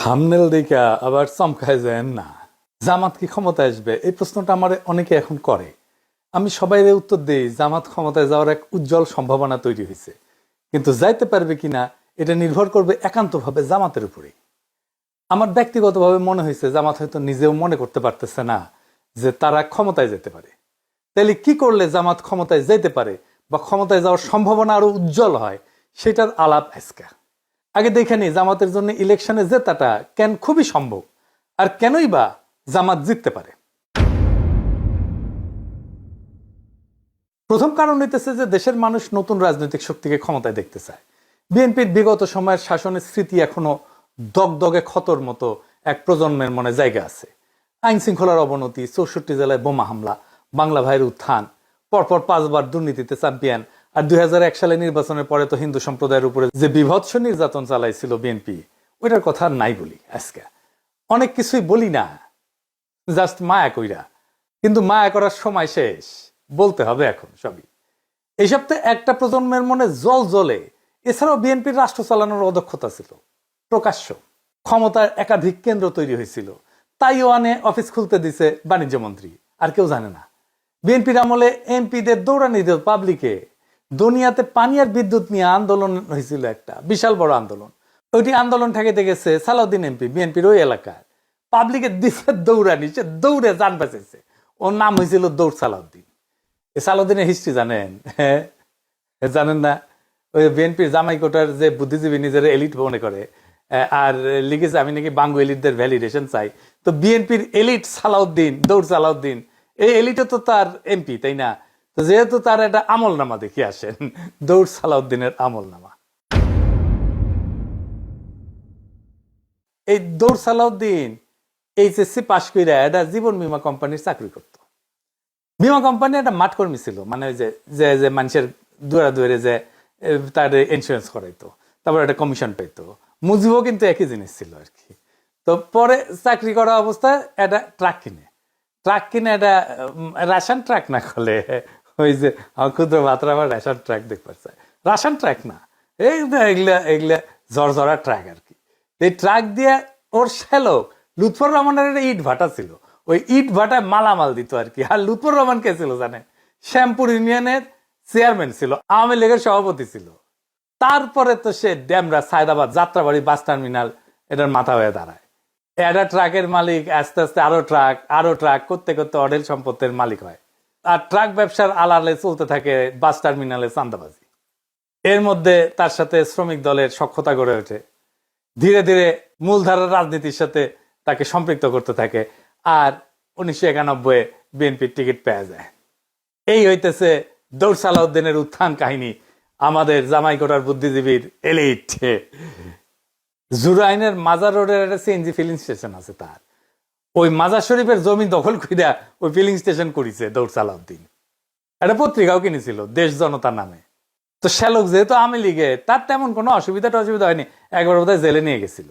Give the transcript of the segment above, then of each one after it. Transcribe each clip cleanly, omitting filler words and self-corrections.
Thumbnail দেখা আবার চমকায় যায় না। জামাত কি ক্ষমতায় আসবে, এই প্রশ্নটা আমার অনেকে এখন করে। আমি সবাই উত্তর দিই, জামাত ক্ষমতায় যাওয়ার এক উজ্জ্বল সম্ভাবনা তৈরি হয়েছে, কিন্তু যাইতে পারবে কিনা এটা নির্ভর করবে একান্তভাবে জামাতের উপরেই। আমার ব্যক্তিগতভাবে মনে হয়েছে জামাত হয়তো নিজেও মনে করতে পারতেছে না যে তারা ক্ষমতায় যেতে পারে। তাইলে কি করলে জামাত ক্ষমতায় যেতে পারে বা ক্ষমতায় যাওয়ার সম্ভাবনা আরো উজ্জ্বল হয়, সেটার আলাপ আজকে। আগে দেখে নি জামাতের জন্য ইলেকশনে জেতাটা কেন খুবই সম্ভব, আর কেনই বা জামাত জিততে পারে। প্রথম কারণ হইতেছে যে দেশের মানুষ নতুন রাজনৈতিক শক্তিকে ক্ষমতায় দেখতে চায়। বিএনপির বিগত সময়ের শাসনের স্মৃতি এখনো দগদগে ক্ষতর মতো এক প্রজন্মের মনে জায়গা আছে। আইন শৃঙ্খলার অবনতি, 64 জেলায় বোমা হামলা, বাংলা ভাইয়ের উত্থান, পরপর 5বার দুর্নীতিতে চ্যাম্পিয়ন, আর 2001 সালে নির্বাচনের পরে তো হিন্দু সম্প্রদায়ের উপরে যে বিভৎস নির্যাতন চালাইছিল বিএনপি, ওইটার কথা নাই বলি। আজকে অনেক কিছুই বলি না, জাস্ট মায়া কইরা, কিন্তু মায়া করার সময় শেষ, বলতে হবে এখন সবই। এই সপ্তাহে একটা প্রজন্মের মনে জল জ্বলে। এছাড়াও বিএনপির রাষ্ট্র চালানোর অদক্ষতা ছিল প্রকাশ্য। ক্ষমতার একাধিক কেন্দ্র তৈরি হয়েছিল, তাইওয়ানে অফিস খুলতে দিছে বাণিজ্য মন্ত্রী, আর কেউ জানে না। বিএনপির আমলে এমপিদের দৌড়ানি দিল পাবলিকে। দুনিয়াতে পানি আর বিদ্যুৎ নিয়ে আন্দোলন হয়েছিল, একটা বিশাল বড় আন্দোলন। ওইটি আন্দোলন ঠেকাইতে গেছে সালাউদ্দিন এমপি, বিএনপির ওই এলাকায়। পাবলিকের দিছে দৌড়ানি, সে দৌড়ে যান বাঁচাইছে। ওর নাম হয়েছিল দৌড় সালাউদ্দিন। এই সালাউদ্দিনের হিস্ট্রি জানেন? হ্যাঁ, জানেন না? ওই বিএনপির জামাই কোটার যে বুদ্ধিজীবী নিজের এলিট মনে করে, আর লিখেছে আমি নাকি বাঙ্গু এলিটদের ভ্যালিডেশন চাই। তো বিএনপির এলিট সালাউদ্দিন, দৌড় সালাউদ্দিন, এই এলিটও তো তার এমপি, তাই না? তো যেহেতু তার একটা আমল নামা দেখে আসেন, দৌড় সালাউদ্দিনের আমল নামা। এই দৌড় সালাউদ্দিন এইচএসসি পাশ করে একটা জীবন বীমা কোম্পানির চাকরি করত। বীমা কোম্পানি একটা মাঠকর্মী ছিল, মানে ওই যে যে যে মানুষের দুয়ারে দুয়ারে যে তার ইন্স্যুরেন্স করাইতো, তারপর একটা কমিশন পাইতো। মুজিবও কিন্তু একই জিনিস ছিল আর কি। তো পরে চাকরি করা অবস্থায় একটা ট্রাক কিনে, একটা রাশন ট্রাক না করলে, ওই যে আমার ক্ষুদ্র ভাতরা আবার রেশন ট্রাক দেখতে চায়, রাশন ট্রাক না, এই এগুলা এগুলা ঝরঝরা ট্রাক আর কি। এই ট্রাক দিয়ে ওর শ্যালক লুৎফর রহমানের একটা ইট ভাটা ছিল, ওই ইট ভাটায় মালামাল দিত আর কি। আর লুৎফর রহমান কে ছিল জানেন? শ্যামপুর ইউনিয়নের চেয়ারম্যান ছিল, আওয়ামী লীগের সভাপতি ছিল। তারপরে তো সে ড্যামরা সায়দাবাদ যাত্রাবাড়ি বাস টার্মিনাল এটার মাথা হয়ে দাঁড়ায়। একটা ট্রাকের মালিক, আস্তে আস্তে আরো ট্রাক করতে করতে অঢেল সম্পত্তির মালিক হয়। আর ট্রাক ব্যবসার আলালে চলতে থাকে বাস টার্মিনালে চান্দাবাজি। এর মধ্যে তার সাথে শ্রমিক দলের সখ্যতা গড়ে ওঠে। ধীরে ধীরে মূলধারার রাজনীতির সাথে তাকে সম্পৃক্ত করতে থাকে, আর 1991 বিএনপির টিকিট পেয়ে যায়। এই হইতেছে দৌড় সালাউদ্দিনের উত্থান কাহিনী, আমাদের জামাইকোটার বুদ্ধিজীবীর এলিট। জুরাইনের মাজার রোডের একটা সিএনজি ফিলিং স্টেশন আছে তার, ওই মাজার শরীফের জমি দখল কইরা ওই ফিলিং স্টেশন করেছে দৌড় সালাউদ্দিন। একটা পত্রিকাও কিনেছিল দেশ জনতা নামে। তো শ্যালক যেহেতু আওয়ামী লীগে, তার তেমন কোনো অসুবিধা হয়নি, একবার বোধহয় জেলে নিয়ে গেছিল।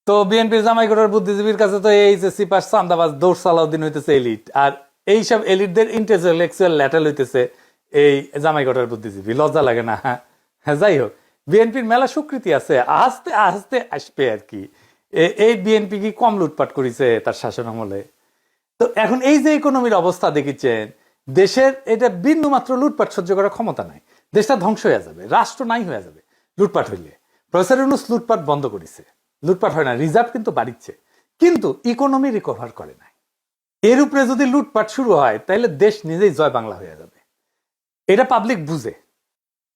তো বিএনপির জামাইকোটার বুদ্ধিজীবীর কাছে তো এই যে সিপাস চান্দাবাজ দৌড় সালাউদ্দিন হইতেছে এলিট, আর এইসব এলিটদের ইন্টেলেকচুয়াল ল্যাটেল হইতেছে এই জামাইকোটার বুদ্ধিজীবী। লজ্জা লাগে না? হ্যাঁ, যাই হোক, বিএনপির মেলা স্বীকৃতি আছে, আস্তে আস্তে আসবে আর কি। এই বিএনপি কি কম লুটপাট করেছে তার শাসন আমলে? তো এখন এই যে ইকোনমির অবস্থা দেখিচ্ছেন, দেশের এটা বিন্দু মাত্র লুটপাট সহ্য করার ক্ষমতা নাই। দেশটা ধ্বংস হয়ে যাবে, রাষ্ট্র নাই হয়ে যাবে লুটপাট হইলে। প্রফেসর ইউনূস লুটপাট বন্ধ করেছে, লুটপাট হয় না, রিজার্ভ কিন্তু বাড়িচ্ছে, কিন্তু ইকোনমি রিকভার করে নাই। এর উপরে যদি লুটপাট শুরু হয় তাহলে দেশ নিজেই জয় বাংলা হয়ে যাবে, এটা পাবলিক বুঝে।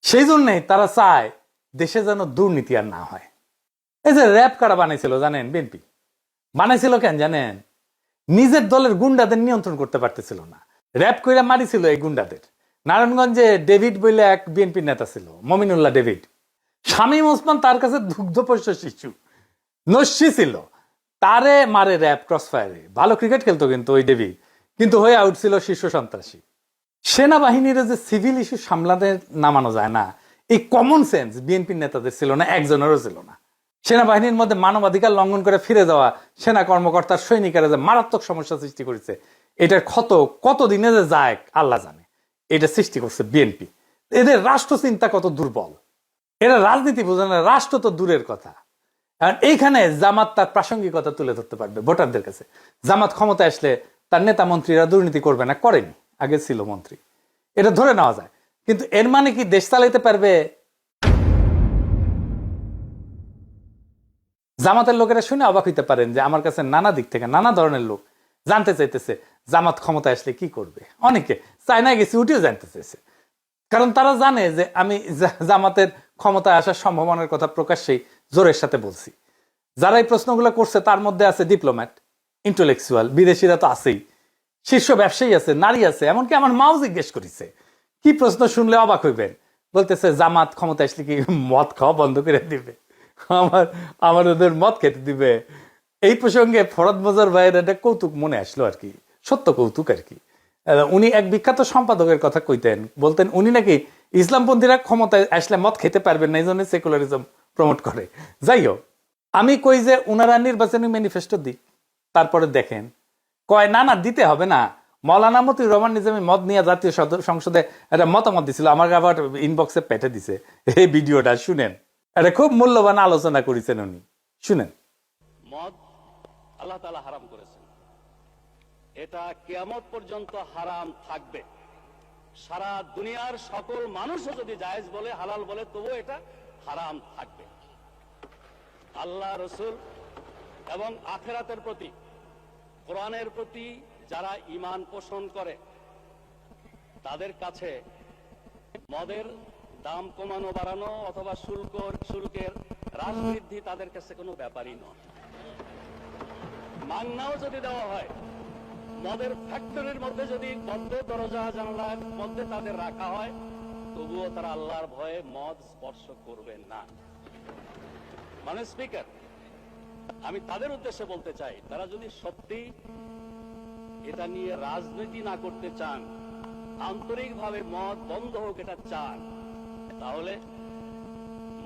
সেই জন্যই তারা চায় দেশে যেন দুর্নীতি আর না হয়। এই যে র্যাব কারা বানাইছিল জানেন? বিএনপি বানাইছিল কেন জানেন? নিজের দলের গুন্ডাদের নিয়ন্ত্রণ করতে পারতেছিল না, র্যাব কইরা মারিছিল এই গুন্ডাদের। নারায়ণগঞ্জে ডেভিড বইলে এক বিএনপি নেতা ছিল, মমিনুল্লাহ ডেভিড। শামীম ওসমান তার কাছে দুগ্ধপোষ্য শিশু, নস্যি ছিল, তারে মারে র্যাব ক্রস ফায়ারে। ভালো ক্রিকেট খেলতো কিন্তু ওই ডেভিড, কিন্তু হয়ে আউট ছিল শীর্ষ সন্ত্রাসী। সেনাবাহিনীর যে সিভিল ইস্যু সামলাতে নামানো যায় না, এই কমন সেন্স বিএনপির নেতাদের ছিল না, একজনেরও ছিল না। সেনাবাহিনীর মধ্যে মানবাধিকার লঙ্ঘন করে ফিরে যাওয়া সেনা কর্মকর্তার সৈনিকেরা যে মারাত্মক সমস্যা সৃষ্টি করেছে, এটার ক্ষত কত দিনে যে যায় আল্লাহ জানে। এটা সৃষ্টি করছে বিএনপি। এদের রাষ্ট্র চিন্তা কত দুর্বল, এরা রাজনীতি বোঝে না, রাষ্ট্র তো দূরের কথা। আর এইখানে জামাত তার প্রাসঙ্গিকতা তুলে ধরতে পারবে ভোটারদের কাছে। জামাত ক্ষমতায় আসলে তার নেতা মন্ত্রীরা দুর্নীতি করবে না, করেনি, আগে ছিল মন্ত্রী, এটা ধরে নেওয়া যায়। কিন্তু এর মানে কি দেশ চালাইতে পারবে? জামাতের লোকেরা শুনে অবাক হইতে পারেন যে আমার কাছে নানা দিক থেকে নানা ধরনের লোক জানতে চাইতেছে জামাত ক্ষমতায় আসলে কি করবে। অনেকে চায়না গেছি উঠেও জানতে চাইছে, কারণ তারা জানে যে আমি জামাতের ক্ষমতায় আসার সম্ভাবনার কথা প্রকাশ্যেই জোরের সাথে বলছি। যারা এই প্রশ্নগুলো করছে তার মধ্যে আছে ডিপ্লোম্যাট, ইন্টেলেকচুয়াল, বিদেশিরা তো আছেই, শীর্ষ ব্যবসায়ী আছে, নারী আছে, এমনকি আমার মাও জিজ্ঞেস করেছে। কি প্রশ্ন শুনলে অবাক হইবেন, বলতেছে জামাত ক্ষমতায় আসলে কি মদ খাওয়া বন্ধ করে দিবে, আমার ওদের মদ খেতে দিবে। এই প্রসঙ্গে ফরদ মজার ভাইয়ের একটা কৌতুক মনে আসলো আর কি, সত্য কৌতুক আর কি। উনি এক বিখ্যাত সম্পাদকের কথা কইতেন, বলতেন উনি নাকি ইসলামপন্থীরা ক্ষমতায় আসলে মদ খেতে পারবেন না, এই জন্য সেকুলারিজম প্রমোট করে। যাই হোক, আমি কই যে উনারা নির্বাচনী ম্যানিফেস্টো দিক, তারপরে দেখেন। কয় না না দিতে হবে না, মৌলানা মতিউর রহমান নিজামী মদ নিয়ে জাতীয় সংসদে একটা মতামত দিছিল, আমার আবার ইনবক্সে পেঠে দিছে এই ভিডিওটা, শুনেন। এটা খুব মূল্যবান আলোচনা করেছেন উনি, শুনেন। মদ আল্লাহ তাআলা হারাম করেছেন, এটা কিয়ামত পর্যন্ত হারাম থাকবে। সারা দুনিয়ার সকল মানুষও যদি জায়েজ বলে, হালাল বলে, তবুও এটা হারাম থাকবে। আল্লাহ, রসুল এবং আখিরাতের প্রতি, কোরআনের প্রতি যারা ঈমান পোষণ করে তাদের কাছে মদের দাম কমানো বাড়ানো অথবা শুল্কের হ্রাস বৃদ্ধি তাদের কাছে কোনো ব্যাপারই নয়। মাংনাও যদি দেওয়া হয়, মদের ফ্যাক্টরির মধ্যে যদি বদ্ধ দরজা জানালার মধ্যে তাদের রাখা হয়, তবুও তারা আল্লাহর ভয়ে মদ স্পর্শ করবে না। মানে স্পিকার, আমি তাদের উদ্দেশ্যে বলতে চাই, তারা যদি সত্যি এটা নিয়ে রাজনীতি না করতে চান, আন্তরিকভাবে মদ বন্ধ হোক এটা চান, তাহলে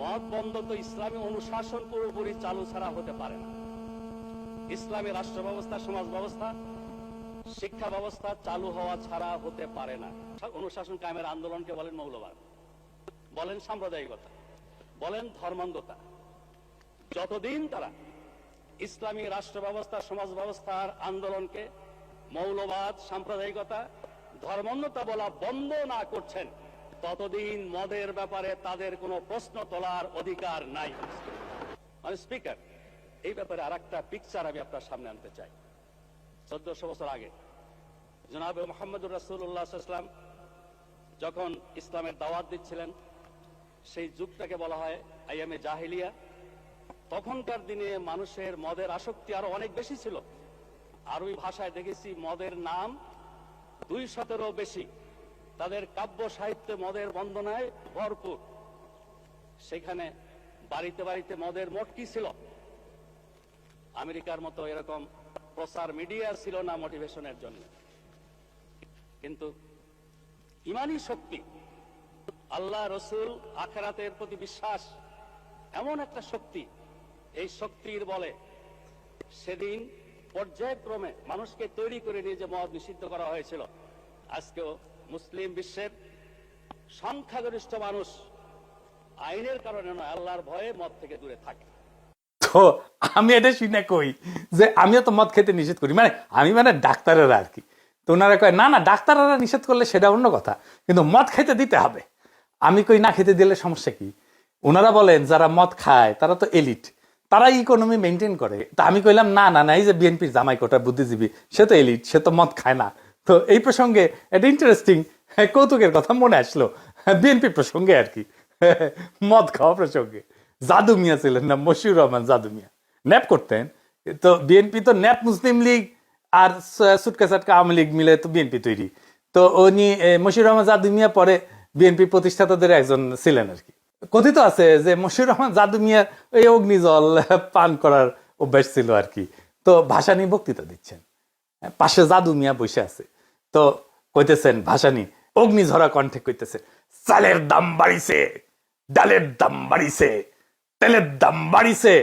মদ বন্ধ তো ইসলামী অনুশাসন পুরোপুরি চালু ছাড়া হতে পারে না। ইসলামী রাষ্ট্র ব্যবস্থা, সমাজ ব্যবস্থা, শিক্ষা ব্যবস্থা চালু হওয়া ছাড়া হতে পারে না। অনুশাসন কায়েমের আন্দোলনকে বলেন মৌলবাদ, বলেন সাম্প্রদায়িকতা, বলেন ধর্মান্ধতা। যতদিন তারা ইসলামী রাষ্ট্র ব্যবস্থা, সমাজ ব্যবস্থার আন্দোলনকে মৌলবাদ, সাম্প্রদায়িকতা, ধর্মান্ধতা বলা বন্ধ না করছেন, ততদিন মদের ব্যাপারে তাদের কোনো প্রশ্ন তোলার অধিকার নাই। মানে স্পিকার, এই ব্যাপারে আরেকটা পিকচার আমি আপনার সামনে আনতে চাই। 1400 বছর আগে জনাবে মুহাম্মদুর রাসূলুল্লাহ সাল্লাল্লাহু আলাইহি ওয়াসাল্লাম যখন ইসলামের দাওয়াত দিচ্ছিলেন, সেই যুগটাকে বলা হয় আইয়ামে জাহিলিয়া। তখনকার দিনে মানুষের মদের আসক্তি আরো অনেক বেশি ছিল। আরবি ভাষায় দেখেছি মদের নাম 200-এরও বেশি। তাদের কাব্য সাহিত্যে মদের বন্দনায় ভরপুর। সেখানে বাড়িতে বাড়িতে মদের মটকি ছিল। আমেরিকার মতো এরকম প্রচার মিডিয়া ছিল না মোটিভেশনের জন্য। কিন্তু ইমানি শক্তি, আল্লাহ, রসুল, আখিরাতের প্রতি বিশ্বাস এমন একটা শক্তি, এই শক্তির বলে সেদিন পর্যায়ক্রমে মানুষকে তৈরি করে নিয়ে যে মদ নিষিদ্ধ করা হয়েছিল, আজকেও মুসলিম বিশ্বের সংখ্যাগরিষ্ঠ মানুষ আইনের কারণে নয়, আল্লাহর ভয়ে মদ থেকে দূরে থাকে। তো আমি এটা শুনে কই যে আমিও তো মদ খেতে নিষেধ করি, মানে ডাক্তারেরা আর কি। তো ওনারা কয় না না, ডাক্তাররা নিষেধ করলে সেটা অন্য কথা, কিন্তু মদ খেতে দিতে হবে। আমি কই না, খেতে দিলে সমস্যা কি? ওনারা বলেন যারা মদ খায় তারা তো এলিট, তারা ইকোনমি মেনটেন করে। তা আমি কইলাম না না না, এই যে বিএনপির জামাই কোটা বুদ্ধিজীবী, সে তো এলিট, সে তো মদ খায় না। তো এই প্রসঙ্গে একটা ইন্টারেস্টিং কৌতুকের কথা মনে আসলো, বিএনপি প্রসঙ্গে আর কি, মদ খাওয়া প্রসঙ্গে। জাদু মিয়া ছিলেন না, মশিউর রহমান জাদু মিয়া, ন্যাপ করতেন। তো বিএনপি তো ন্যাপ, মুসলিম লীগ আর সুটকা সাটকা আওয়ামী লীগ মিলে তো বিএনপি তৈরি। তো উনি মশিউর রহমান জাদু মিয়া পরে বিএনপি প্রতিষ্ঠাতাদের একজন ছিলেন আর কি। কথিত আছে যে মশিউর রহমান জাদু মিয়া এই অগ্নিজল পান করার অভ্যাস ছিল আর কি। তো ভাষা নিয়ে বক্তৃতা দিচ্ছেন, পাশে জাদু মিয়া বসে আছে। তো কইতেছেন ভাষানি অগ্নিঝরা কণ্ঠে কইতেছে, চালের দাম বাড়িছে, ডালের দাম বাড়িছে, তেলের দাম বাড়িছে,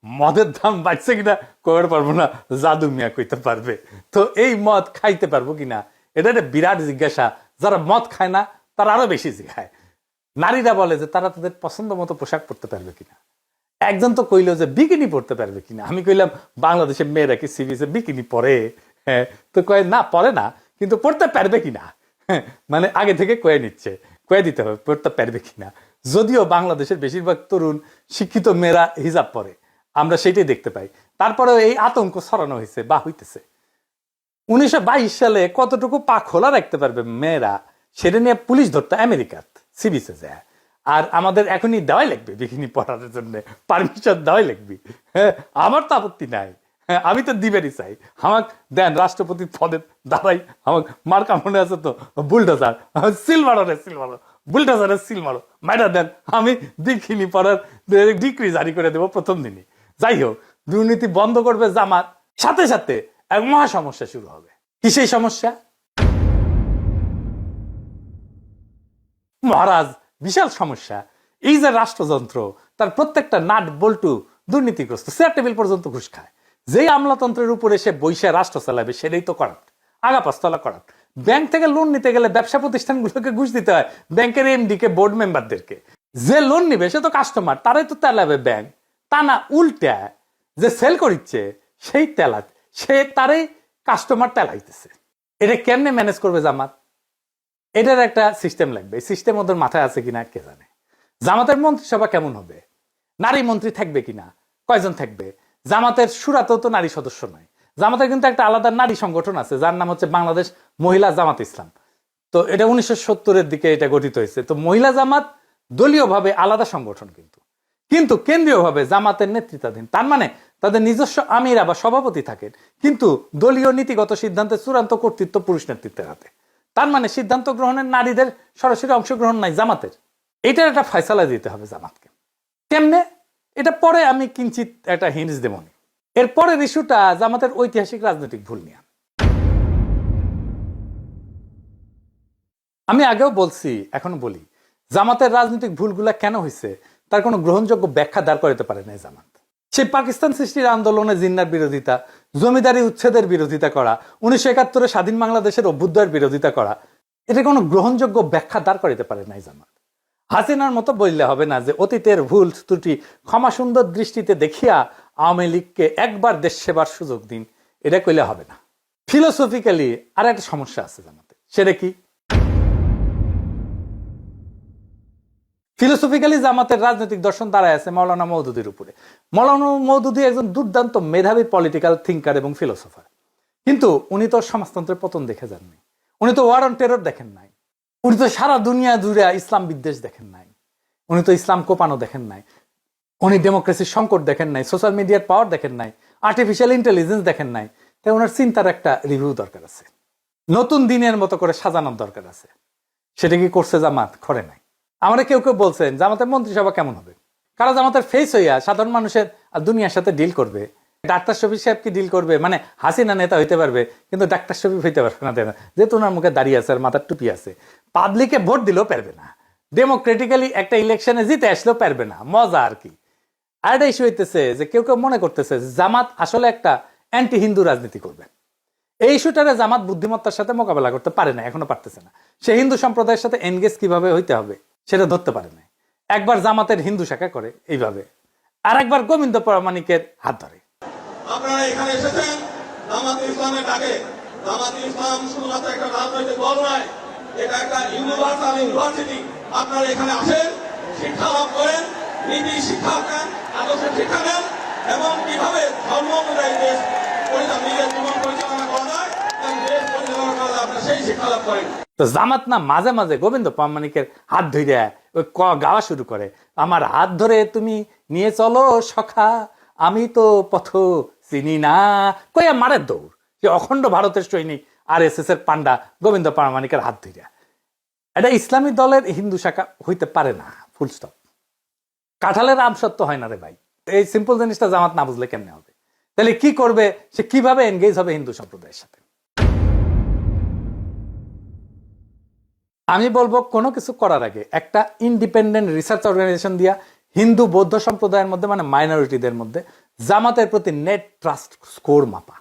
মদের দাম বাড়ছে কিনা কইতে পারবো না, জাদু মিয়া কইতে পারবে। তো এই মদ খাইতে পারবো কিনা, এটা একটা বিরাট জিজ্ঞাসা। যারা মদ খায় না তারা আরো বেশি জিজ্ঞায়। নারীরা বলে যে তারা তাদের পছন্দ মতো পোশাক পরতে পারবে কিনা, একজন তো কইলো যে বিকিনি পড়তে পারবে কিনা। আমি কইলাম বাংলাদেশের মেয়েরা কি সিবিএসে বিকিনি পরে? হ্যাঁ, তো কয়ে না পরে না, কিন্তু পড়তে পারবে কিনা। হ্যাঁ, মানে আগে থেকে কয়ে নিচ্ছে, কয়ে দিতে হবে পড়তে পারবে কিনা। যদিও বাংলাদেশের বেশিরভাগ তরুণ শিক্ষিত মেয়েরা হিজাব পরে, আমরা সেটাই দেখতে পাই। তারপরেও এই আতঙ্ক ছড়ানো হয়েছে বা হইতেছে। 1922 সালে কতটুকু পা খোলা রাখতে পারবে মেয়েরা, সেটা নিয়ে পুলিশ ধরতো আমেরিকাত সিবিসে যায়। আর আমাদের এখনই দেওয়াই লাগবে বিকিনি পড়ার জন্য, পারমিশন দেওয়াই লাগবে। হ্যাঁ, আমার তো আপত্তি নাই। হ্যাঁ, আমি তো দিবেরই চাই। আমাক দেন রাষ্ট্রপতি পদে দাঁড়াই, আমাক মার্কা মনে আছে তো, বুলডোজার সিল মারো রে সিল মারো, বুলডোজারের সিল মারো, মাইরা দেন, আমি বিকিনি পড়ার ডিক্রি জারি করে দেবো প্রথম দিনই। যাই হোক, দুর্নীতি বন্ধ করবে জামাত, সাথে সাথে এক মহা সমস্যা শুরু হবে। কি সেই সমস্যা? মহারাজ, বিশাল সমস্যা। এই যে রাষ্ট্রযন্ত্র, তার প্রত্যেকটা নাট বল্টু দুর্নীতিগ্রস্ত, চেয়ার টেবিল পর্যন্ত ঘুষ খায়। যেই আমলাতন্ত্রের উপরে সে বৈশা রাষ্ট্র চালাবে সেটাই তো করাপ্ট, আগা পাঁচতলা করাপ্ট। ব্যাংক থেকে লোন নিতে গেলে ব্যবসা প্রতিষ্ঠানগুলোকে ঘুষ দিতে হয়, ব্যাংকের এমডি কে, বোর্ড মেম্বারদেরকে। যে লোন নিবে সে তো কাস্টমার, তারাই তো তেলাবে ব্যাংক। তা না, উল্টা যে সেল করিচ্ছে সেই তেলা, সে তারই কাস্টমার তেলাইতেছে। এটা কেমনে ম্যানেজ করবে জামাত? এটার একটা সিস্টেম লাগবে। এই সিস্টেম ওদের মাথায় আছে কিনা কে জানে। জামাতের মন্ত্রিসভা কেমন হবে? নারী মন্ত্রী থাকবে কিনা? কয়জন থাকবে? জামাতের সুরাতেও তো নারী সদস্য নয়। জামাতের কিন্তু একটা আলাদা নারী সংগঠন আছে, যার নাম হচ্ছে বাংলাদেশ মহিলা জামাত ইসলাম। তো এটা 1970-এর দিকে এটা গঠিত হয়েছে। তো মহিলা জামাত দলীয়ভাবে আলাদা সংগঠন, কিন্তু কিন্তু কেন্দ্রীয়ভাবে জামাতের নেতৃত্বাধীন। তার মানে তাদের নিজস্ব আমিরা বা সভাপতি থাকেন, কিন্তু দলীয় নীতিগত সিদ্ধান্তে চূড়ান্ত কর্তৃত্ব পুরুষ নেতৃত্বের হাতে। তার মানে সিদ্ধান্ত গ্রহণের নারীদের সরাসরি অংশগ্রহণ নাই জামাতের। এটার একটা ফয়সালা দিতে হবে জামাতকে। কেমনে? এটা পরে আমি কিঞ্চিত একটা হিন্টস দেব। এর পরের ইস্যুটা জামাতের ঐতিহাসিক রাজনৈতিক ভুল নিয়ে। আমি আগেও বলছি, এখনো বলি, জামাতের রাজনৈতিক ভুলগুলা কেন হয়েছে তার কোনো গ্রহণযোগ্য ব্যাখ্যা দাঁড় করাতে পারে না জামাত। সেই পাকিস্তান সৃষ্টির আন্দোলনে জিন্নার বিরোধিতা, জমিদারি উচ্ছেদের বিরোধিতা করা, 1971-এ স্বাধীন বাংলাদেশের অভ্যুদয়ের বিরোধিতা করা, এটা কোনো গ্রহণযোগ্য ব্যাখ্যা দাঁড় করাতে পারে নাই জামাত। হাসিনার মতো বললে হবে না যে অতীতের ভুল ত্রুটি ক্ষমা সুন্দর দৃষ্টিতে দেখিয়া আওয়ামী লীগকে একবার দেশ সেবার সুযোগ দিন, এটা কইলে হবে না। ফিলোসফিক্যালি আর একটা সমস্যা আছে জামাতে। সেটা কি? ফিলোসফিক্যালি জামাতের রাজনৈতিক দর্শন দাঁড়ায় আছে মৌলানা মওদুদির উপরে। মৌলানা মওদুদি একজন দুর্দান্ত মেধাবী পলিটিক্যাল থিঙ্কার এবং ফিলোসফার, কিন্তু উনি তো সমাজতন্ত্রের পতন দেখে যাননি, উনি তো ওয়ার অন টেরর দেখেন নাই, উনি তো সারা দুনিয়া জুড়ে ইসলাম বিদ্বেষ দেখেন নাই, উনি তো ইসলাম কোপানো দেখেন নাই, উনি ডেমোক্রেসির সংকট দেখেন নাই, সোশ্যাল মিডিয়ার পাওয়ার দেখেন নাই, আর্টিফিশিয়াল ইন্টেলিজেন্স দেখেন নাই। তাই ওনার চিন্তার একটা রিভিউ দরকার আছে, নতুন দিনের মতো করে সাজানোর দরকার আছে। সেটা কি করছে জামাত? করে নাই। আমরা কেউ কেউ বলছেন জামাতের মন্ত্রিসভা কেমন হবে, কারা জামাতের ফেস হইয়া সাধারণ মানুষের আর দুনিয়ার সাথে ডিল করবে। ডাক্তার শফিক সাহেব কি ডিল করবে? মানে হাসিনা নেতা হইতে পারবে, কিন্তু ডাক্তার শফিক হইতে পারবে না, যেহেতু ওনার মুখে দাঁড়িয়ে আছে আর মাথার টুপি আছে। পাবলিকে ভোট দিলেও পারবে না, ডেমোক্রেটিক্যালি একটা ইলেকশনে জিতে আসলেও পারবে না। মজা আর কি। আর একটা ইস্যু হইতেছে যে কেউ কেউ মনে করতেছে জামাত আসলে একটা অ্যান্টি হিন্দু রাজনীতি করবে। এই ইস্যুটারে জামাত বুদ্ধিমত্তার সাথে মোকাবেলা করতে পারে না, এখনো পারতেছে না। সে হিন্দু সম্প্রদায়ের সাথে এনগেজ কিভাবে হইতে হবে সেটা ধরতে পারে না। একবার জামাতের হিন্দু শাখা করে এইভাবে, আর একবার গোবিন্দ প্রামাণিকের হাত ধরে। আপনারা এখানে এসেছেন জামাতে ইসলামের ডাকে। জামাতে ইসলাম শুধুমাত্র একটা রাজনৈতিক দল নয়, এটা একটা ইউনিভার্সাল ইউনিভার্সিটি। আপনারা এখানে আসেন, শিক্ষা লাভ করেন, নীতি শিক্ষা নেন, আদর্শ শিক্ষা নেন, এবং কিভাবে ধর্ম অনুযায়ী দেশ নিজের জীবন পরিচালনা করা যায় এবং দেশ পরিচালনা করা যায়, আপনারা সেই শিক্ষা লাভ করেন। তো জামাত না মাঝে মাঝে গোবিন্দ প্রামাণিকের হাত ধরে ওই গাওয়া শুরু করে, আমার হাত ধরে তুমি নিয়ে চলো সখা, আমি তো পথ চিনি না, কইয়া মারের দৌড়। যে অখণ্ড ভারতের সৈনিক RSS এর পান্ডা গোবিন্দ প্রামাণিকের হাত ধরে। এটা ইসলামী দলের হিন্দু শাখা হইতে পারে না, ফুল স্টপ। কাঁঠালের আম সত্য হয় না রে ভাই। এই সিম্পল জিনিসটা জামাত না বুঝলে কেমনে হবে? তাহলে কি করবে সে? কিভাবে এনগেজ হবে হিন্দু সম্প্রদায়ের সাথে? আমি বলবো কোনো কিছু করার আগে একটা ইন্ডিপেন্ডেন্ট রিসার্চ অর্গানাইজেশন দিয়া হিন্দু বৌদ্ধ সম্প্রদায়ের মধ্যে, মানে মাইনরিটিদের মধ্যে জামাতের প্রতি নেট ট্রাস্ট স্কোর মাপা।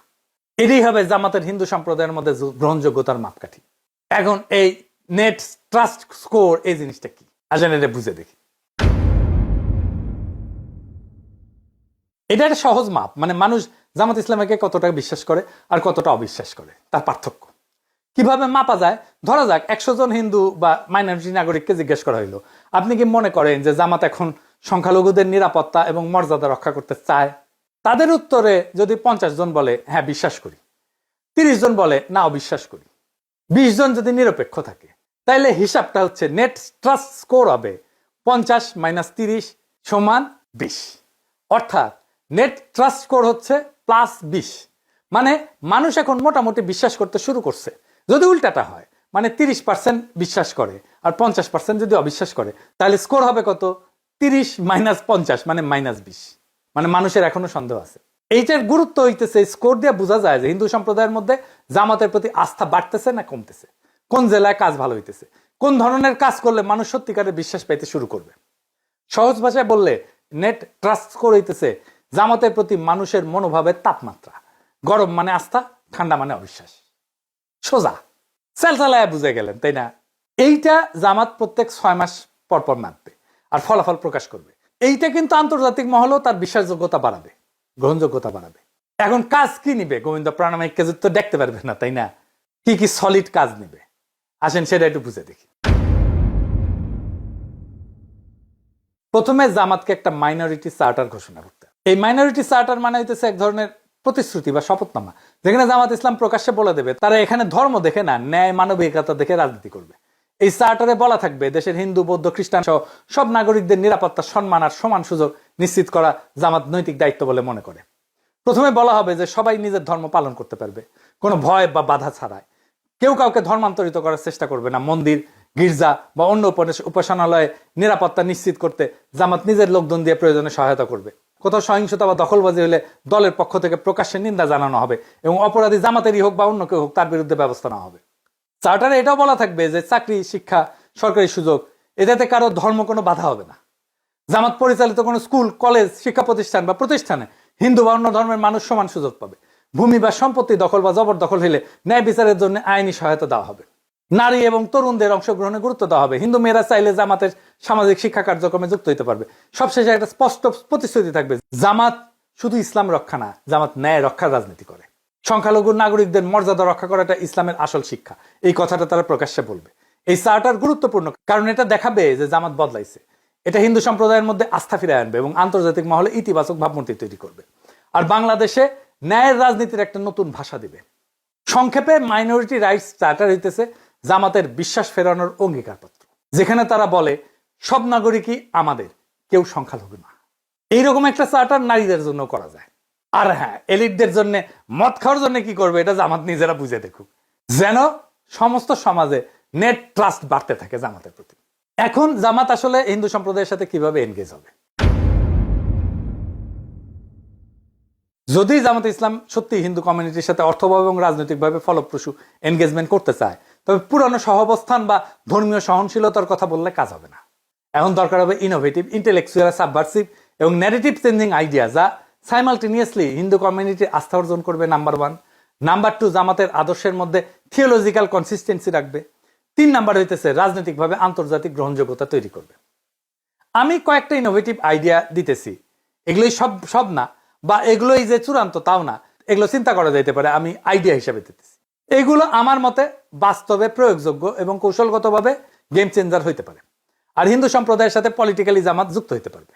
এটাই হবে জামাতের হিন্দু সম্প্রদায়ের মধ্যে গ্রহণযোগ্যতার মাপকাঠি। এখন এই নেট ট্রাস্ট স্কোর এই জিনিসটা কি আসেন এটা বুঝে দেখি। এটা একটা সহজ মাপ, মানে মানুষ জামাত ইসলামীকে কতটা বিশ্বাস করে আর কতটা অবিশ্বাস করে তার পার্থক্য কিভাবে মাপা যায়। ধরা যাক 100 জন হিন্দু বা মাইনরিটি নাগরিককে জিজ্ঞেস করা হইলো, আপনি কি মনে করেন যে জামাত এখন সংখ্যালঘুদের নিরাপত্তা এবং মর্যাদা রক্ষা করতে চায়? তাদের উত্তরে যদি 50 জন বলে হ্যাঁ বিশ্বাস করি, 30 জন বলে না অবিশ্বাস করি, 20 জন যদি নিরপেক্ষ থাকে, তাইলে হিসাবটা হচ্ছে নেট ট্রাস্ট স্কোর হবে 50 - 30 = 20। অর্থাৎ নেট ট্রাস্ট স্কোর হচ্ছে +20। মানে মানুষ এখন মোটামুটি বিশ্বাস করতে শুরু করছে। যদি উল্টাটা হয়, মানে 30% বিশ্বাস করে আর 50% যদি অবিশ্বাস করে, তাহলে স্কোর হবে কত? 30 - 50 মানে -20। মানে মানুষের এখনো সন্দেহ আছে। এইটার গুরুত্ব হইতেছে স্কোর দিয়ে বোঝা যায় যে হিন্দু সম্প্রদায়ের মধ্যে জামাতের প্রতি আস্থা বাড়তেছে না কমতেছে, কোন জেলায় কাজ ভালো হইতেছে, কোন ধরনের কাজ করলে মানুষ সত্যিকারের বিশ্বাস পাইতে শুরু করবে। সহজ ভাষায় বললে নেট ট্রাস্ট স্কোর হইতেছে জামাতের প্রতি মানুষের মনোভাবের তাপমাত্রা। গরম মানে আস্থা, ঠান্ডা মানে অবিশ্বাস। সোজা চালায় বুঝে গেলেন, তাই না? এইটা জামাত প্রত্যেক 6 মাস পর পর মাপবে আর ফলাফল প্রকাশ করবে। এইটা কিন্তু আন্তর্জাতিক মহলেও তার বিশ্বাসযোগ্যতা বাড়াবে, গ্রহণযোগ্যতা বাড়াবে। এখন কাজ কি নিবে গোবিন্দ প্রাণামাইককে তো দেখতে পারবে না, তাই না? কি কি সলিড কাজ নিবে, আসেন সেটা একটু বুঝে দেখি। প্রথমে জামাতকে একটা মাইনরিটি চার্টার ঘোষণা করতে। এই মাইনরিটি চার্টার মানে হইতেছে এক ধরনের প্রতিশ্রুতি বা শপথনামা, যেখানে জামাত ইসলাম প্রকাশ্যে বলে দেবে তারা এখানে ধর্ম দেখে না, ন্যায় মানবিকতা দেখে রাজনীতি করবে। এই চার্টারে বলা থাকবে দেশের হিন্দু, বৌদ্ধ, খ্রিস্টান সহ সব নাগরিকদের নিরাপত্তা, সম্মান আর সমান সুযোগ নিশ্চিত করা জামাত নৈতিক দায়িত্ব বলে মনে করে। প্রথমে বলা হবে যে সবাই নিজের ধর্ম পালন করতে পারবে কোনো ভয় বা বাধা ছাড়াই। কেউ কাউকে ধর্মান্তরিত করার চেষ্টা করবে না। মন্দির, গির্জা বা অন্য উপাসনালয়ে নিরাপত্তা নিশ্চিত করতে জামাত নিজের লোকজন দিয়ে প্রয়োজনে সহায়তা করবে। কোথাও সহিংসতা বা দখলবাজি হলে দলের পক্ষ থেকে প্রকাশ্যে নিন্দা জানানো হবে এবং অপরাধী জামাতেরই হোক বা অন্য কেউ হোক তার বিরুদ্ধে ব্যবস্থা নেওয়া হবে। চার্টারে এটাও বলা থাকবে যে চাকরি, শিক্ষা, সরকারি সুযোগ এটাতে কারো ধর্ম কোনো বাধা হবে না। জামাত পরিচালিত কোনো স্কুল, কলেজ, শিক্ষা প্রতিষ্ঠান বা প্রতিষ্ঠানে হিন্দু বা অন্য ধর্মের মানুষ সমান সুযোগ পাবে। ভূমি বা সম্পত্তি দখল বা জবরদখল হলে ন্যায় বিচারের জন্য আইনি সহায়তা দেওয়া হবে। নারী এবং তরুণদের অংশগ্রহণে গুরুত্ব দেওয়া হবে। হিন্দু মেয়েরা চাইলে জামাতের সামাজিক শিক্ষা কার্যক্রমে যুক্ত হতে পারবে। সবশেষে একটা স্পষ্ট প্রতিশ্রুতি থাকবে, জামাত শুধু ইসলাম রক্ষা না, জামাত ন্যায় রক্ষার রাজনীতি করে। সংখ্যালঘু নাগরিকদের মর্যাদা রক্ষা করাটা ইসলামের আসল শিক্ষা, এই কথাটা তারা প্রকাশ্যে বলবে। এই চার্টার গুরুত্বপূর্ণ কারণ এটা দেখাবে যে জামাত বদলাইছে। এটা হিন্দু সম্প্রদায়ের মধ্যে আস্থা ফিরিয়ে আনবে এবং আন্তর্জাতিক মহলে ইতিবাচক ভাবমূর্তি তৈরি করবে। আর বাংলাদেশে ন্যায়ের রাজনীতির একটা নতুন ভাষা দিবে। সংক্ষেপে মাইনরিটি রাইটস চার্টার হইতেছে জামাতের বিশ্বাস ফেরানোর অঙ্গীকারপত্র, যেখানে তারা বলে সব নাগরিকই আমাদের, কেউ সংখ্যালঘু না। এইরকম একটা চার্টার নারীদের জন্য করা যায়। আর হ্যাঁ, এলিটদের জন্য, মদ খাওয়ার জন্য কি করবে এটা জামাত নিজেরা বুঝে দেখুক, যেন সমস্ত সমাজে নেট ট্রাস্ট বাড়তে থাকে জামাতের প্রতি। এখন জামাত আসলে হিন্দু সম্প্রদায়ের সাথে কিভাবে এনগেজ হবে? যদি জামাত ইসলাম সত্যি হিন্দু কমিউনিটির সাথে অর্থভাবে এবং রাজনৈতিকভাবে ফলপ্রসূ এনগেজমেন্ট করতে চায়, তবে পুরানো সহাবস্থান বা ধর্মীয় সহনশীলতার কথা বললে কাজ হবে না। এখন দরকার হবে ইনোভেটিভ, ইন্টেলেকচুয়াল, সাবভার্সিভ এবং ন্যারেটিভ চেঞ্জিং আইডিয়া, যা সাইমালটেনিয়াসলি হিন্দু কমিউনিটির আস্থা অর্জন করবে। নাম্বার 1। নাম্বার 2, জামাতের আদর্শের মধ্যে থিওলজিক্যাল কনসিস্টেন্সি রাখবে। 3 নাম্বার হইতেছে রাজনৈতিকভাবে আন্তর্জাতিক গ্রহণযোগ্যতা তৈরি করবে। আমি কয়েকটা ইনোভেটিভ আইডিয়া দিতেছি, এগুলোই সব না, বা এগুলোই যে চূড়ান্ত তাও না, এগুলো চিন্তা করা যাইতে পারে, আমি আইডিয়া হিসেবে দিতেছি। এগুলো আমার মতে বাস্তবে প্রয়োগযোগ্য এবং কৌশলগতভাবে গেম চেঞ্জার হইতে পারে, আর হিন্দু সম্প্রদায়ের সাথে পলিটিক্যালি জামাত যুক্ত হইতে পারবে।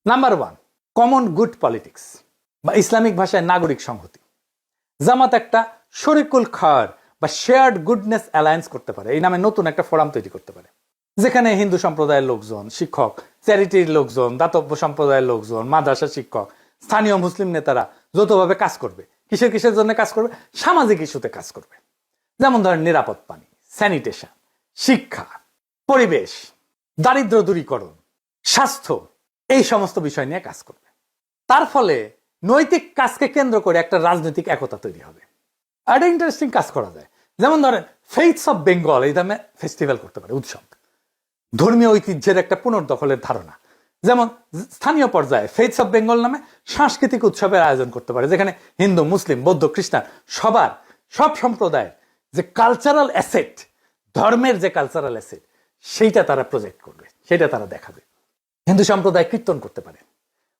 নাম্বার 1, কমন গুড পলিটিক্স বা ইসলামিক ভাষায় নাগরিক সংহতি। জামাত একটা শরিকুল খার বা শেয়ার্ড গুডনেস অ্যালায়েন্স করতে পারে। এই নামে নতুন একটা ফোরাম তৈরি করতে পারে, যেখানে হিন্দু সম্প্রদায়ের লোকজন, শিক্ষক, চ্যারিটির লোকজন, দাতব্য সম্প্রদায়ের লোকজন, মাদ্রাসা শিক্ষক, স্থানীয় মুসলিম নেতারা যৌথভাবে কাজ করবে। কিসের জন্য কাজ করবে? সামাজিক ইস্যুতে কাজ করবে, যেমন ধরেন নিরাপদ পানি, স্যানিটেশন, শিক্ষা, পরিবেশ, দারিদ্র দূরীকরণ, স্বাস্থ্য, এই সমস্ত বিষয় নিয়ে কাজ করবে। তার ফলে নৈতিক কাজকে কেন্দ্র করে একটা রাজনৈতিক একতা তৈরি হবে। একটা ইন্টারেস্টিং কাজ করা যায়, যেমন ধরেন ফেইথস অফ বেঙ্গল এই নামে ফেস্টিভ্যাল করতে পারে, উৎসব, ধর্মীয় ঐতিহ্যের একটা পুনর্দখলের ধারণা। যেমন স্থানীয় পর্যায়ে ফেইথস অফ বেঙ্গল নামে সাংস্কৃতিক উৎসবের আয়োজন করতে পারে, যেখানে হিন্দু, মুসলিম, বৌদ্ধ, খ্রিস্টান সব সম্প্রদায়ের যে কালচারাল অ্যাসেট, ধর্মের যে কালচারাল অ্যাসেট, সেইটা তারা প্রজেক্ট করবে, সেটা তারা দেখাবে। হিন্দু সম্প্রদায় কীর্তন করতে পারে,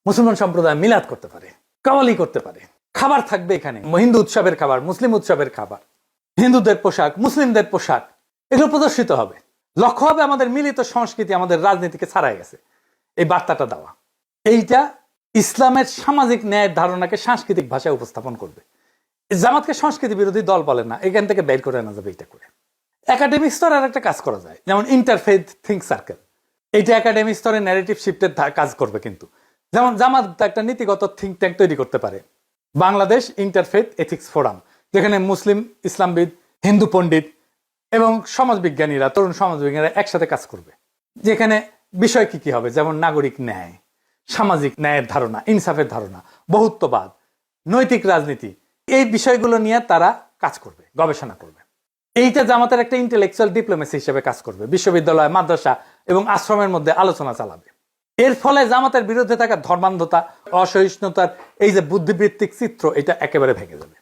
মুসলমান সম্প্রদায় মিলাদ করতে পারে, কাওয়ালি করতে পারে, খাবার থাকবে এখানে, হিন্দু উৎসবের খাবার, মুসলিম উৎসবের খাবার, হিন্দুদের পোশাক, মুসলিমদের পোশাক, এগুলো প্রদর্শিত হবে। লক্ষ্য হবে আমাদের মিলিত সংস্কৃতি আমাদের রাজনীতিকে ছাড়াই গেছে, এই বার্তাটা দেওয়া। এইটা ইসলামের সামাজিক ন্যায়ের ধারণাকে সাংস্কৃতিক ভাষায় উপস্থাপন করবে। জামাতকে সংস্কৃতি বিরোধী দল বলে না, এখান থেকে বের করে আনা যাবে। এটা করে একাডেমিক স্তরে আর একটা কাজ করা যায়, যেমন ইন্টারফেথ থিঙ্ক সার্কেল। এইটা একাডেমিক স্তরে ন্যারেটিভ শিফটের কাজ করবে। কিন্তু যেমন জামাত একটা নীতিগত থিঙ্ক ট্যাঙ্ক তৈরি করতে পারে, বাংলাদেশ ইন্টারফেথ এথিক্স ফোরাম, যেখানে মুসলিম, ইসলামবিদ, হিন্দু পণ্ডিত এবং সমাজবিজ্ঞানীরা, তরুণ সমাজবিজ্ঞানীরা একসাথে কাজ করবে। যেখানে বিষয় কি কি হবে, যেমন নাগরিক ন্যায়, সামাজিক ন্যায়ের ধারণা, ইনসাফের ধারণা, বহুত্ববাদ, নৈতিক রাজনীতি, এই বিষয়গুলো নিয়ে তারা কাজ করবে, গবেষণা করবে। এইটা জামাতের একটা ইন্টেলেকচুয়াল ডিপ্লোমেসি হিসেবে কাজ করবে। বিশ্ববিদ্যালয়, মাদ্রাসা এবং আশ্রমের মধ্যে আলোচনা চালাবে। এর ফলে জামাতের বিরুদ্ধে থাকা ধর্মান্ধতা, অসহিষ্ণুতার এই যে বুদ্ধিবৃত্তিক চিত্র, এটা একেবারে ভেঙে যাবে।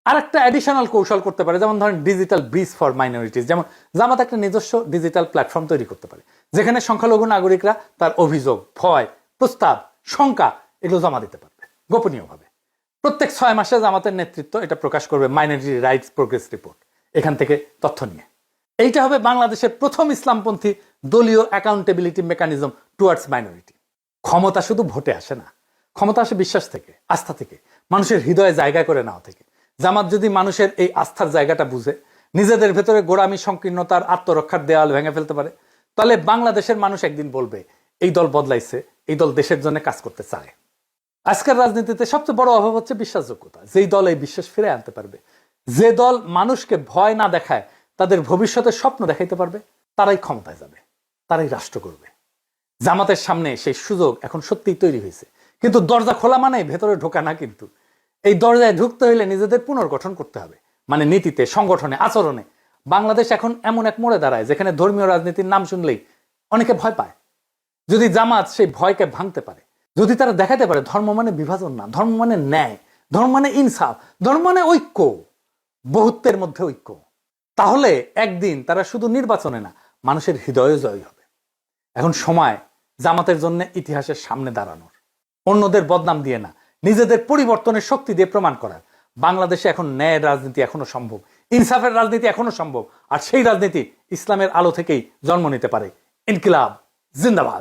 আরেকটা অ্যাডিশনাল কৌশল করতে পারে, যেমন ধরেন ডিজিটাল ব্রিজ ফর মাইনরিটিস। যেমন জামাত একটা নিজস্ব ডিজিটাল প্ল্যাটফর্ম তৈরি করতে পারে, যেখানে সংখ্যালঘু নাগরিকরা তার অভিযোগ, ভয়, প্রস্তাব, শঙ্কা এগুলো জমা দিতে পারবে গোপনীয়ভাবে। প্রত্যেক 6 মাসে জামাতের নেতৃত্ব এটা প্রকাশ করবে মাইনরিটি রাইটস প্রোগ্রেস রিপোর্ট, এখান থেকে তথ্য নিয়ে। এইটা হবে বাংলাদেশের প্রথম ইসলামপন্থী দলীয় অ্যাকাউন্টেবিলিটি মেকানিজম টুয়ার্ডস মাইনরিটি। ক্ষমতা শুধু ভোটে আসে না, ক্ষমতা আসে বিশ্বাস থেকে, আস্থা থেকে, মানুষের হৃদয়ে জায়গা করে নেওয়া থেকে। জামাত যদি মানুষের এই আস্থার জায়গাটা বুঝে, নিজেদের ভেতরে গোড়ামি, সংকীর্ণতার, আত্মরক্ষার দেওয়াল ভেঙে ফেলতে পারে, তাহলে বাংলাদেশের মানুষ একদিন বলবে এই দল বদলাইছে, এই দল দেশের জন্য কাজ করতে চায়। আজকের রাজনীতিতে সবচেয়ে বড় অভাব হচ্ছে বিশ্বাসযোগ্যতা। যেই দল এই বিশ্বাস ফিরে আনতে পারবে, যে দল মানুষকে ভয় না দেখায়, তাদের ভবিষ্যতের স্বপ্ন দেখাইতে পারবে, তারাই ক্ষমতায় যাবে, তারাই রাষ্ট্র করবে। জামাতের সামনে সেই সুযোগ এখন সত্যিই তৈরি হয়েছে। কিন্তু দরজা খোলা মানে ভেতরে ঢোকা না। কিন্তু এই দরজায় ঢুকতে হইলে নিজেদের পুনর্গঠন করতে হবে, মানে নীতিতে, সংগঠনে, আচরণে। বাংলাদেশ এখন এমন এক মোড়ে দাঁড়ায় যেখানে ধর্মীয় রাজনীতির নাম শুনলেই অনেকে ভয় পায়। যদি জামাত সেই ভয়কে ভাঙতে পারে, যদি তারা দেখাতে পারে ধর্ম মানে বিভাজন না, ধর্ম মানে ন্যায়, ধর্ম মানে ইনসাফ, ধর্ম মানে ঐক্য, বহুত্বের মধ্যে ঐক্য, তাহলে একদিন তারা শুধু নির্বাচনে না, মানুষের হৃদয়ে জয়ী হবে। এখন সময় জামাতের জন্য ইতিহাসের সামনে দাঁড়ানোর, অন্যদের বদনাম দিয়ে না, নিজেদের পরিবর্তনের শক্তি দিয়ে প্রমাণ করার। বাংলাদেশে এখন ন্যায়ের রাজনীতি এখনো সম্ভব, ইনসাফের রাজনীতি এখনো সম্ভব। আর সেই রাজনীতি ইসলামের আলো থেকেই জন্ম নিতে পারে। ইনকিলাব জিন্দাবাদ।